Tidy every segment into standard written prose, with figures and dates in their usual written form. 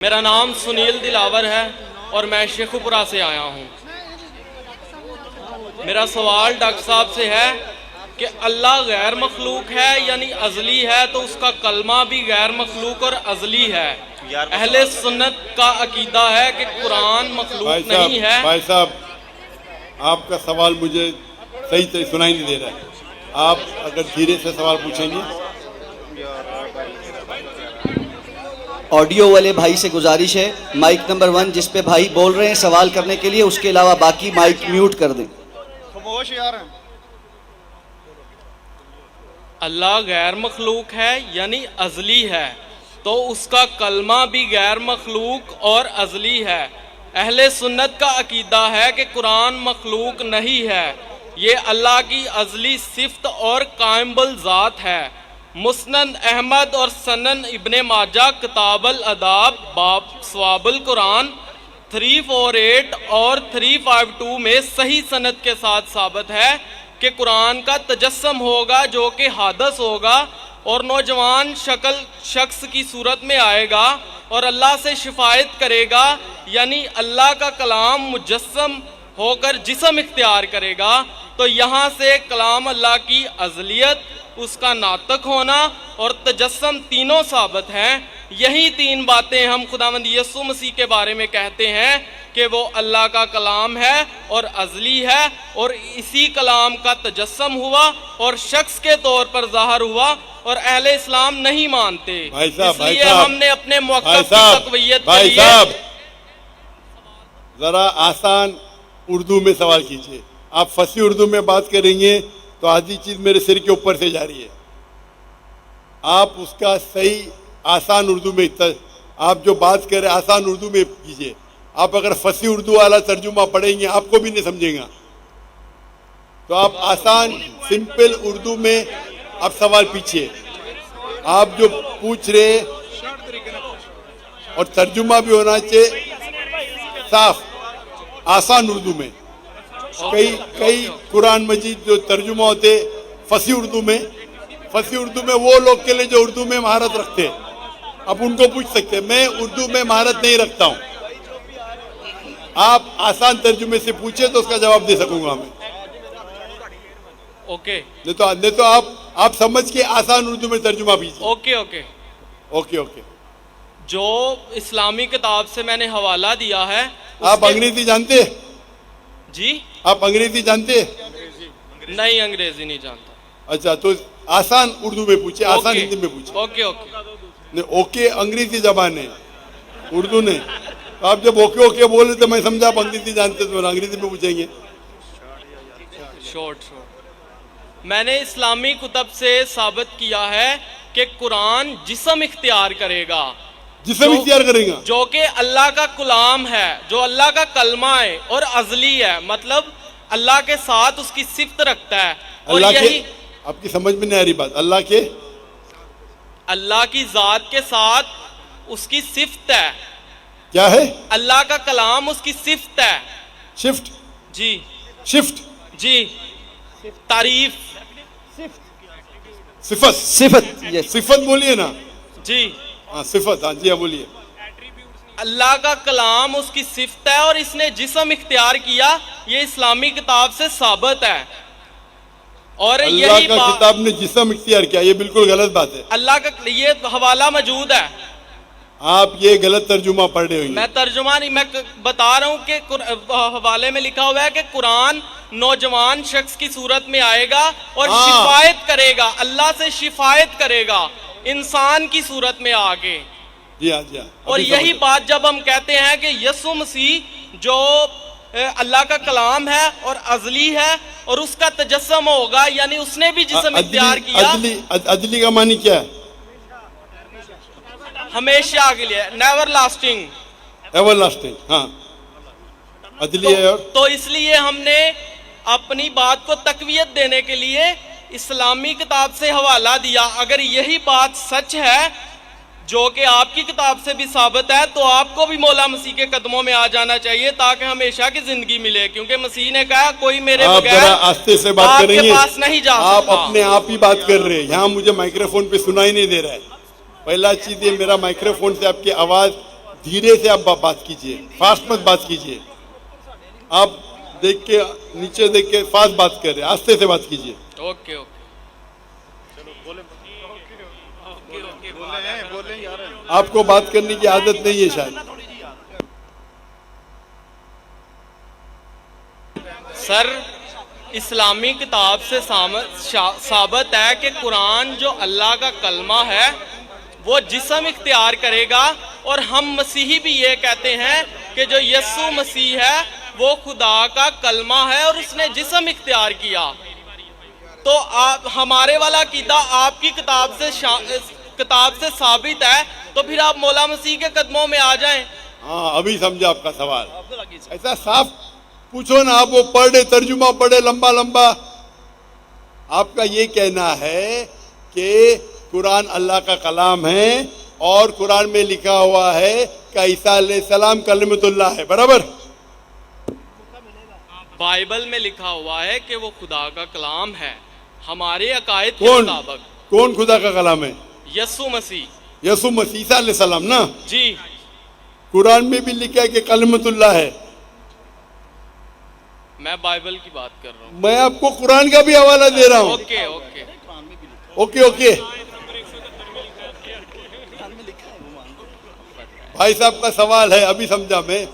میرا نام سنیل دلاور ہے اور میں شیخو پورہ سے آیا ہوں۔ میرا سوال ڈاکٹر صاحب سے ہے کہ اللہ غیر مخلوق ہے یعنی ازلی ہے، تو اس کا کلمہ بھی غیر مخلوق اور ازلی ہے۔ اہل سنت کا عقیدہ ہے کہ قرآن مخلوق نہیں ہے۔ بھائی صاحب، آپ کا سوال مجھے صحیح سنائی نہیں دے رہا ہے، آپ اگر دھیرے سے سوال پوچھیں گے۔ آڈیو والے بھائی سے گزارش ہے، مائک نمبر 1 جس پہ بھائی بول رہے ہیں سوال کرنے کے لیے، اس کے علاوہ باقی مائک میوٹ کر دیں۔ خاموش یار۔ اللہ غیر مخلوق ہے یعنی ازلی ہے، تو اس کا کلمہ بھی غیر مخلوق اور ازلی ہے۔ اہل سنت کا عقیدہ ہے کہ قرآن مخلوق نہیں ہے، یہ اللہ کی ازلی صفت اور قائم بالذات ہے۔ مسند احمد اور سنن ابن ماجہ کتاب الاداب باب ثواب القرآن 348 اور 352 میں صحیح سند کے ساتھ ثابت ہے کہ قرآن کا تجسم ہوگا جو کہ حادث ہوگا اور نوجوان شخص کی صورت میں آئے گا اور اللہ سے شفاعت کرے گا، یعنی اللہ کا کلام مجسم ہو کر جسم اختیار کرے گا۔ تو یہاں سے کلام اللہ کی ازلیت، اس کا ناطق ہونا اور تجسم تینوں ثابت ہیں۔ یہی تین باتیں ہم خداوند یسوع مسیح کے بارے میں کہتے ہیں کہ وہ اللہ کا کلام ہے اور ازلی ہے، اور اسی کلام کا تجسم ہوا اور شخص کے طور پر ظاہر ہوا، اور اہل اسلام نہیں مانتے۔ اس لیے ہم نے اپنے موقف کی تقویت کے لیے ذرا آسان اردو میں سوال کیجئے۔ آپ فصیح اردو میں بات کریں گے تو آدھی چیز میرے سر کے اوپر سے جا رہی ہے۔ آپ اس کا صحیح آسان اردو میں آپ جو بات کر رہے ہیں آسان اردو میں کیجئے۔ آپ اگر فصیح اردو والا ترجمہ پڑھیں گے آپ کو بھی نہیں سمجھیں گا، تو آپ آسان سمپل اردو میں آپ سوال پیچھے، آپ جو پوچھ رہے اور ترجمہ بھی ہونا چاہیے صاف آسان اردو میں۔ کئی قرآن مجید جو ترجمہ ہوتے فصیح اردو میں وہ لوگ کے لیے جو اردو میں مہارت رکھتے، اب ان کو پوچھ سکتے، میں اردو میں مہارت نہیں رکھتا ہوں، آپ آسان ترجمے سے پوچھے تو اس کا جواب دے سکوں گا میں۔ اوکے، نہیں تو آپ سمجھ کے آسان اردو میں ترجمہ کیجیے۔ اوکے۔ جو اسلامی کتاب سے میں نے حوالہ دیا ہے، آپ انگریزی جانتے؟ جی آپ انگریزی جانتے؟ نہیں، انگریزی نہیں جانتا۔ اچھا، تو آسان اردو میں پوچھے، آسان ہندی میں پوچھے۔ اوکے انگریزی زبان ہے، اردو نہیں۔ آپ جب اوکے بولے تو میں سمجھا آپ انگریزی جانتے تو انگریزی میں پوچھیں گے۔ شورٹ میں نے اسلامی کتب سے ثابت کیا ہے کہ قرآن جسم اختیار کرے گا، جو کہ اللہ کا کلام ہے، جو اللہ کا کلمہ ہے اور ازلی ہے، مطلب اللہ کے ساتھ اس کی صفت رکھتا ہے۔ اور یہی آپ کی سمجھ میں نہیں آ رہی بات، اللہ کی ذات کے ساتھ اس کی صفت ہے۔ کیا ہے؟ اللہ کا کلام اس کی صفت ہے۔ شفٹ؟ جی شفٹ؟ جی، تعریف، صفت بولیے نا۔ جی ہاں صفت، ہاں جی، بولیے۔ اللہ کا کلام اس کی صفت ہے اور اس نے جسم اختیار کیا، یہ اسلامی کتاب سے ثابت ہے۔ اور اللہ کا کتاب نے جسم اختیار کیا، یہ بالکل غلط بات ہے۔ اللہ کا یہ حوالہ موجود ہے۔ آپ یہ غلط ترجمہ پڑھ رہے ہوئے۔ میں ترجمہ نہیں، میں بتا رہا ہوں کہ حوالے میں لکھا ہوا ہے کہ قرآن نوجوان شخص کی صورت میں آئے گا اور شفاعت کرے گا، اللہ سے شفاعت کرے گا انسان کی صورت میں آگے۔ جی ہاں۔ اور یہی بات جب ہم کہتے ہیں کہ یسوع مسیح جو اللہ کا کلام ہے اور ازلی ہے اور اس کا تجسم ہوگا، یعنی اس نے بھی جسم اختیار کیا۔ ادلی کا معنی کیا ہے؟ ہمیشہ کے لیے، نیور لاسٹنگ۔ ایور لاسٹنگ، ہاں، ادلی ہے۔ تو اس لیے ہم نے اپنی بات کو تقویت دینے کے لیے اسلامی کتاب سے حوالہ دیا۔ اگر یہی بات سچ ہے جو کہ آپ کی کتاب سے بھی ثابت ہے، تو آپ کو بھی مولا مسیح کے قدموں میں آ جانا چاہیے تاکہ ہمیشہ کی زندگی ملے، کیونکہ مسیح نے کہا کوئی میرے بغیر آستے سے بات آپ کریں کے گے، پاس نہیں جا سکتا۔ آپ اپنے آپ ہی بات کر رہے ہیں، یہاں مجھے مائکروفون پہ سنائی نہیں دے رہا ہے۔ پہلا چیز یہ، میرا مائکروفون سے آپ کی آواز دھیرے سے آپ بات کیجئے, فاسٹ مت بات کیجئے. آپ دیکھ کے نیچے دیکھ کے فاسٹ بات کر رہے ہیں, آستے سے بات کیجئے. Okay okay. آپ کو بات کرنے کی عادت نہیں ہے شاید. سر, اسلامی کتاب سے ثابت ہے کہ قرآن جو اللہ کا کلمہ ہے وہ جسم اختیار کرے گا, اور ہم مسیحی بھی یہ کہتے ہیں کہ جو یسوع مسیح ہے وہ خدا کا کلمہ ہے اور اس نے جسم اختیار کیا. تو ہمارے والا عقیدہ آپ کی کتاب سے ثابت ہے, تو پھر آپ مولا مسیح کے قدموں میں آ جائیں. ہاں, ابھی سمجھا آپ کا سوال. ایسا صاف پوچھو نا, آپ وہ پڑھے ترجمہ پڑھے لمبا لمبا. آپ کا یہ کہنا ہے کہ قرآن اللہ کا کلام ہے اور قرآن میں لکھا ہوا ہے کہ عیسیٰ علیہ السلام کلمۃ اللہ ہے, برابر؟ بائبل میں لکھا ہوا ہے کہ وہ خدا کا کلام ہے. ہمارے عقائد کے مطابق کون خدا کا کلام ہے؟ یسوع مسیح. یسوع مسیح, عیسیٰ علیہ السلام نا. جی, قرآن میں بھی لکھا ہے کہ کلمۃ اللہ ہے. میں بائبل کی بات کر رہا ہوں. میں آپ کو قرآن کا بھی حوالہ دے رہا ہوں. Okay okay okay okay. بھائی صاحب کا سوال ہے, ابھی سمجھا میں,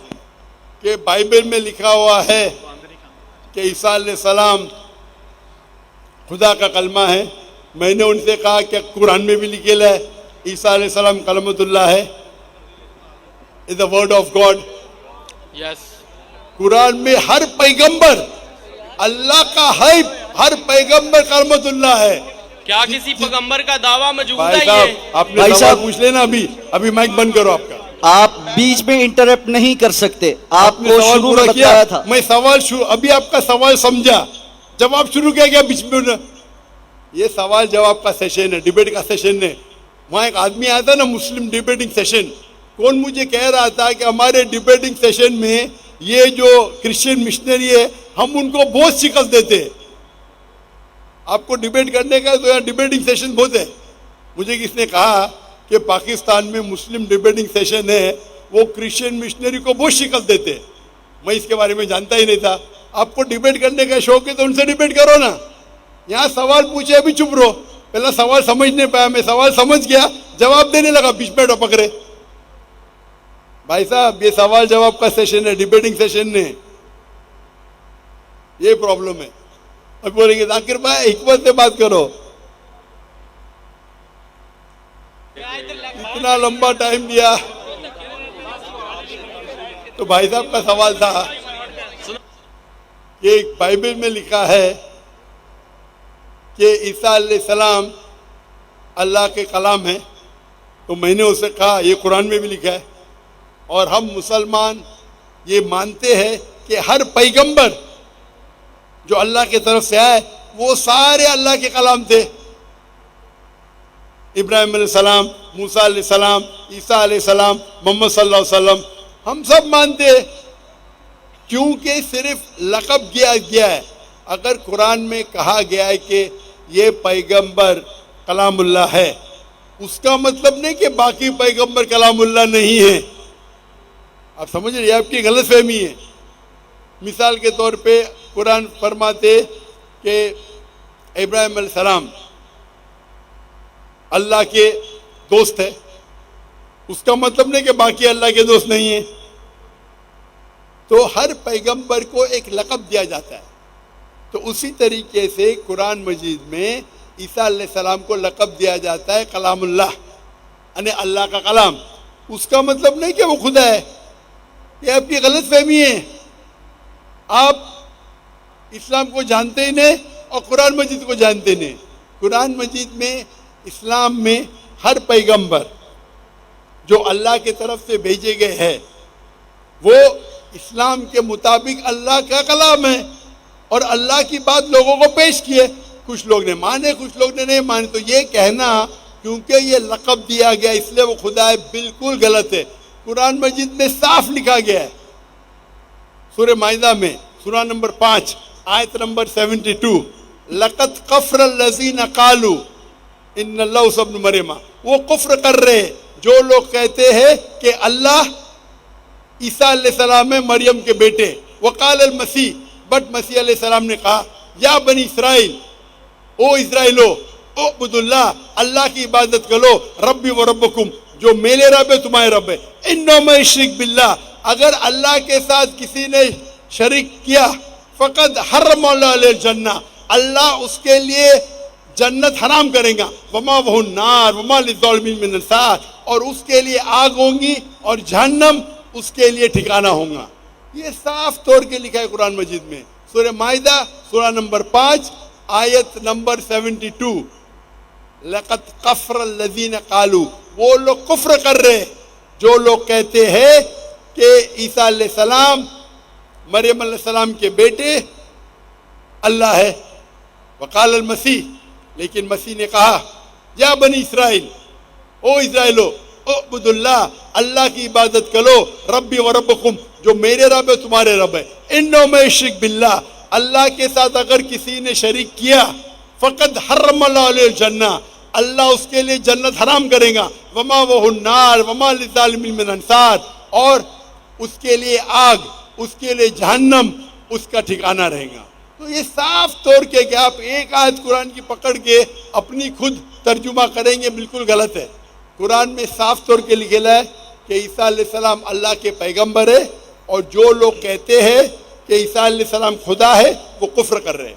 کہ بائبل میں لکھا ہوا ہے کہ عیسیٰ علیہ السلام خدا کا کلمہ ہے. میں نے ان سے کہا کہ قرآن میں بھی لکھا ہے عیسیٰ علیہ السلام کلمۃ اللہ ہے, از the word of God. یس. قرآن میں ہر پیغمبر اللہ کا ہے, ہر پیغمبر کلمۃ اللہ ہے. کیا کسی پیغمبر کا دعویٰ موجود ہے؟ بھائی صاحب, یہ آپ نے سوال پوچھ لینا. ابھی مائک بند کرو آپ کا. آپ بیچ میں انٹرپٹ نہیں کر سکتے. آپ نے کو سوال شروع پورا میں کیا, بتایا تھا. میں سوال ابھی آپ کا سوال سمجھا, جواب شروع کیا گیا بیچ میں. یہ سوال جواب کا سیشن ہے, ڈیبیٹ کا سیشن ہے. وہاں ایک آدمی آیا تھا نا, مسلم ڈیبیٹنگ سیشن. کون مجھے کہہ رہا تھا کہ ہمارے ڈیبیٹنگ سیشن میں یہ جو کرسچین مشنری ہے ہم ان کو بہت شکست دیتے ہیں. آپ کو ڈیبیٹ کرنے کا تو یہاں ڈیبیٹنگ سیشن بہت ہے. مجھے کس نے کہا کہ پاکستان میں مسلم ڈیبیٹنگ سیشن ہے, وہ کرسچین مشنری کو بہت شکست دیتے ہیں. میں اس کے بارے میں جانتا ہی نہیں تھا. آپ کو ڈیبیٹ کرنے کا شوق ہے تو ان سے ڈیبیٹ کرو نا. یہاں سوال پوچھے ابھی چپ رہو. پہلا سوال سمجھ نہیں پایا, میں سوال سمجھ گیا, جواب دینے لگا, بیچ میں ٹپک رہے. بھائی صاحب, یہ سوال جواب کا سیشن ہے, ڈیبیٹنگ سیشن نہیں. یہ پرابلم ہے. اب بولیں گے ذاکر بھائی حکمت سے بات کرو. اتنا لمبا ٹائم دیا. تو بھائی صاحب کا سوال تھا کہ بائبل میں لکھا ہے کہ عیسیٰ علیہ السلام اللہ کے کلام ہے. تو میں نے اسے کہا یہ قرآن میں بھی لکھا ہے, اور ہم مسلمان یہ مانتے ہیں کہ ہر پیغمبر جو اللہ کی طرف سے آئے وہ سارے اللہ کے کلام تھے. ابراہیم علیہ السلام, موسیٰ علیہ السلام, عیسیٰ علیہ السلام, محمد صلی اللہ علیہ وسلم, ہم سب مانتے ہیں. کیونکہ صرف لقب دیا گیا ہے. اگر قرآن میں کہا گیا ہے کہ یہ پیغمبر کلام اللہ ہے, اس کا مطلب نہیں کہ باقی پیغمبر کلام اللہ نہیں ہے. آپ سمجھ رہے, آپ کی غلط فہمی ہے. مثال کے طور پہ قرآن فرماتے کہ ابراہیم علیہ السلام اللہ کے دوست ہے, اس کا مطلب نہیں کہ باقی اللہ کے دوست نہیں ہیں. تو ہر پیغمبر کو ایک لقب دیا جاتا ہے. تو اسی طریقے سے قرآن مجید میں عیسیٰ علیہ السلام کو لقب دیا جاتا ہے کلام اللہ, یعنی اللہ کا کلام. اس کا مطلب نہیں کہ وہ خدا ہے. یہ آپ کی غلط فہمی ہے. آپ اسلام کو جانتے ہی نہیں اور قرآن مجید کو جانتے نہیں. قرآن مجید میں اسلام میں ہر پیغمبر جو اللہ کی طرف سے بھیجے گئے ہیں وہ اسلام کے مطابق اللہ کا کلام ہے, اور اللہ کی بات لوگوں کو پیش کیے. کچھ لوگ نے مانے, کچھ لوگ نے نہیں مانے. تو یہ کہنا کیونکہ یہ لقب دیا گیا اس لیے وہ خدا ہے, بالکل غلط ہے. قرآن مجید میں صاف لکھا گیا ہے, سورہ مائدہ میں سورہ نمبر 5 آیت نمبر 72, لقد کفر الذین قالوا ان اللہ ابن مریم. وہ کفر کر رہے جو لوگ کہتے ہیں کہ اللہ عیسیٰ علیہ السلام ہے مریم کے بیٹے. وقال المسیح, بٹ مسیح علیہ السلام نے کہا یا بنی اسرائیل, او اسرائیلو, اعبد اللہ, اللہ کی عبادت کرو, ربی و ربکم, جو میرے رب ہے تمہارے رب ہے. انہ من یشرک باللہ, اگر اللہ کے ساتھ کسی نے شریک کیا, فقد حرم اللہ علیہ الجنہ, اللہ اس کے لیے جنت حرام کریں گا. وما وہ النار وما للظالمین من انصار, اور اس کے لیے آگ ہوں گی اور جہنم اس کے لیے ٹھکانہ ہوگا. یہ صاف طور کے لکھا ہے قرآن مجید میں. سورہ مائدہ سورہ نمبر 5 آیت نمبر 72. لقد کفر الذین قالوا, وہ لوگ کفر کر رہے جو لوگ کہتے ہیں کہ عیسیٰ علیہ السلام مریم علیہ السلام کے بیٹے اللہ ہے. وقال المسیح, لیکن مسیح نے کہا یا بنی اسرائیل, او اسرائیلو, اعبد اللہ, اللہ کی عبادت کرو, ربی و ربکم, جو میرے رب ہے تمہارے رب ہے. انہ من یشرک باللہ, اللہ کے ساتھ اگر کسی نے شریک کیا, فقد حرم اللہ علیہ الجنہ, اللہ اس کے لیے جنت حرام کرے گا. وما وہ النار وما للظالمین من انصار, اور اس کے لیے آگ, اس کے لیے جہنم اس کا ٹھکانہ رہے گا. تو یہ صاف طور کے کہ آپ ایک آیت قرآن کی پکڑ کے اپنی خود ترجمہ کریں گے, بالکل غلط ہے. قرآن میں صاف طور کے لکھا ہے کہ عیسیٰ علیہ السلام اللہ کے پیغمبر ہے, اور جو لوگ کہتے ہیں کہ عیسیٰ علیہ السلام خدا ہے وہ کفر کر رہے ہیں.